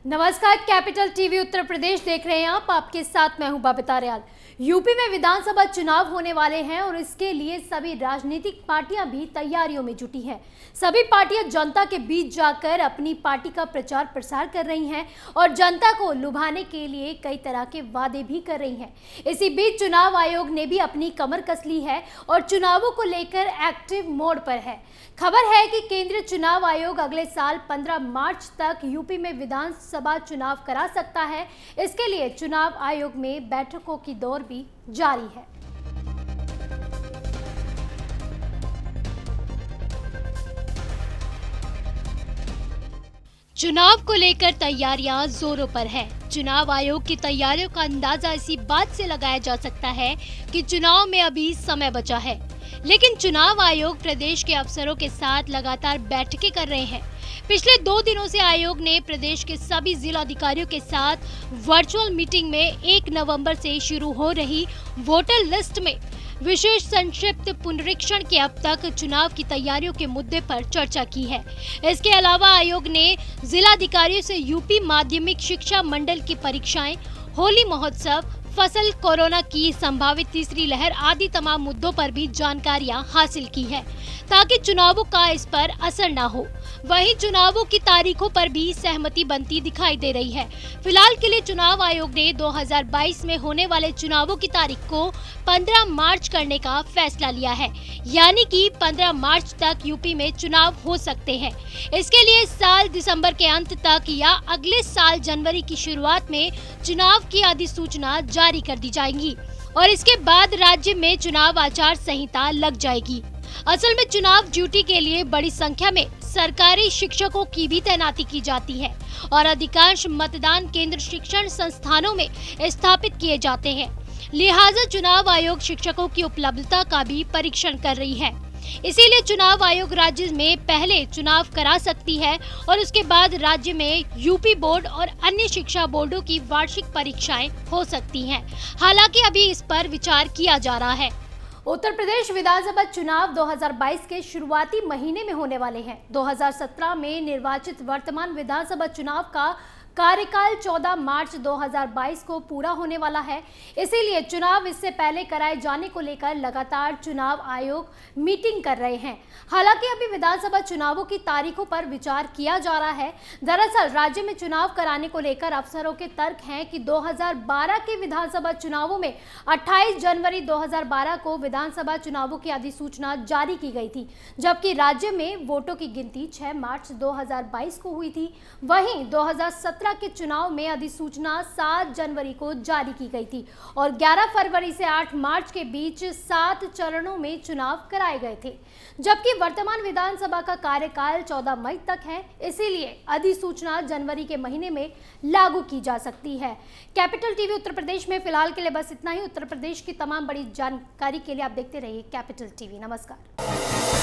नमस्कार, capital TV Uttar Pradesh देख रहे हैं आप। आपके साथ मैं हूं बबीता रियाल। यूपी में विधानसभा चुनाव होने वाले हैं और इसके लिए सभी राजनीतिक पार्टियां भी तैयारियों में जुटी हैं। सभी पार्टियां जनता के बीच जाकर अपनी पार्टी का प्रचार प्रसार कर रही हैं और जनता को लुभाने के लिए कई तरह के वादे भी कर रही हैं। इसी बीच चुनाव आयोग ने भी अपनी कमर कस ली है और चुनावों को लेकर एक्टिव मोड पर है। खबर है कि केंद्रीय चुनाव आयोग अगले साल 15 मार्च तक यूपी में विधानसभा चुनाव करा सकता है। इसके लिए चुनाव आयोग में बैठकों की दौर भी जारी है। चुनाव को लेकर तैयारियां जोरों पर है। चुनाव आयोग की तैयारियों का अंदाजा इसी बात से लगाया जा सकता है कि चुनाव में अभी समय बचा है, लेकिन चुनाव आयोग प्रदेश के अफसरों के साथ लगातार बैठकें कर रहे हैं। पिछले 2 दिनों से आयोग ने प्रदेश के सभी जिलाधिकारियों के साथ वर्चुअल मीटिंग में 1 नवंबर से शुरू हो रही वोटर लिस्ट में विशेष संक्षिप्त पुनरीक्षण के अब तक चुनाव की तैयारियों के मुद्दे पर चर्चा की है। इसके अलावा आयोग ने जिलाधिकारियों से यूपी माध्यमिक शिक्षा मंडल की परीक्षाएं, होली महोत्सव, फसल, कोरोना की संभावित तीसरी लहर आदि तमाम मुद्दों पर भी जानकारियां हासिल की है ताकि चुनावों का इस पर असर न हो। वहीं चुनावों की तारीखों पर भी सहमति बनती दिखाई दे रही है। फिलहाल के लिए चुनाव आयोग ने 2022 में होने वाले चुनावों की तारीख को 15 मार्च करने का फैसला लिया है, यानी कि 15 मार्च तक यूपी में चुनाव हो सकते हैं। इसके लिए इस साल दिसंबर के अंत तक या अगले साल जनवरी की शुरुआत में चुनाव की अधिसूचना जारी कर दी जाएगी और इसके बाद राज्य में चुनाव आचार संहिता लग जाएगी। असल में चुनाव ड्यूटी के लिए बड़ी संख्या में सरकारी शिक्षकों की भी तैनाती की जाती है और अधिकांश मतदान केंद्र शिक्षण संस्थानों में स्थापित किए जाते हैं। लिहाजा चुनाव आयोग शिक्षकों की उपलब्धता का भी परीक्षण कर रही है। इसीलिए चुनाव आयोग राज्य में पहले चुनाव करा सकती है और उसके बाद राज्य में यूपी बोर्ड और अन्य शिक्षा बोर्डों की वार्षिक परीक्षाएं हो सकती हैं। हालांकि अभी इस पर विचार किया जा रहा है। उत्तर प्रदेश विधानसभा चुनाव 2022 के शुरुआती महीने में होने वाले हैं। 2017 में निर्वाचित वर्तमान विधानसभा चुनाव का कार्यकाल 14 मार्च 2022 को पूरा होने वाला है। इसीलिए चुनाव इससे पहले कराए जाने को लेकर लगातार चुनाव आयोग मीटिंग कर रहे हैं। हालांकि अभी विधानसभा चुनावों की तारीखों पर विचार किया जा रहा है। दरअसल राज्य में चुनाव कराने को लेकर अफसरों के तर्क हैं कि 2012 के विधानसभा चुनावों में 28 जनवरी 2012 को विधानसभा चुनावों की अधिसूचना जारी की गई थी, जबकि राज्य में वोटों की गिनती 6 मार्च 2022 को हुई थी। वहीं 2017 के चुनाव में अधिसूचना 7 जनवरी को जारी की गई थी और 11 फरवरी से 8 मार्च के बीच 7 चरणों में चुनाव कराए गए थे, जबकि वर्तमान विधानसभा का कार्यकाल 14 मई तक है। इसीलिए अधिसूचना जनवरी के महीने में लागू की जा सकती है। कैपिटल टीवी उत्तर प्रदेश में फिलहाल के लिए बस इतना ही। उत्तर प्रदेश की तमाम बड़ी जानकारी के लिए आप देखते रहिए कैपिटल टीवी। नमस्कार।